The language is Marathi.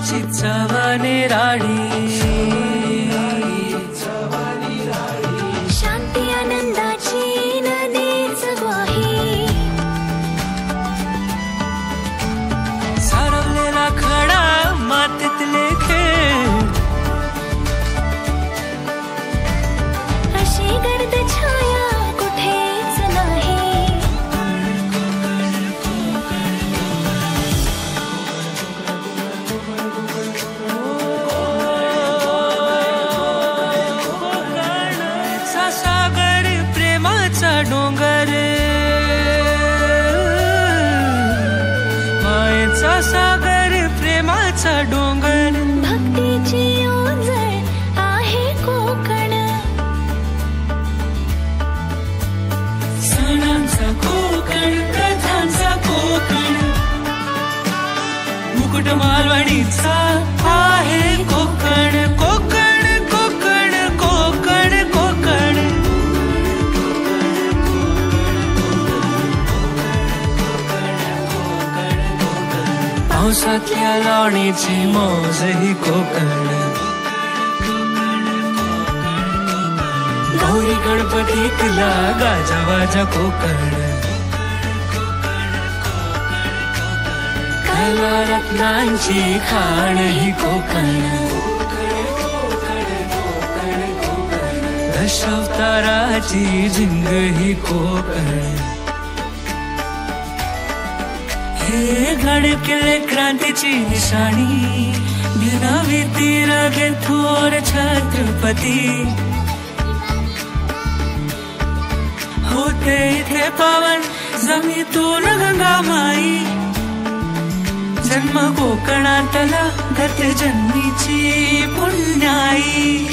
चित्सवाने राणी शांती आनंदाची नदीच ग्वाही सारवलेला खडा मातीतले खेळ अशी गर्द छाया कुठेच नाही सागर प्रेमाचा डोंगर मायेचा सागर प्रेमाचा डोंगर भक्तीची ओंजळ आहे कोकण सणांचा कोकण कथांचा कोकण मुकुट मालवणीचा आहे कोकण कोकण कोकण कोकण कोकण पावसातल्या लावणीची मौज ही कोकण गौरी गणपतीतला गाजावाजा कोकण कला रत्नांची खाण ही कोकण दशावताराची झिंग ही कोकण हे गडकिल्ले क्रांतीची निशाणी भिनावी तीर थोर छत्रपती होते इथे पावन जमीतून गंगामाई जन्म कोकणातला गत जन्मीची पुण्याई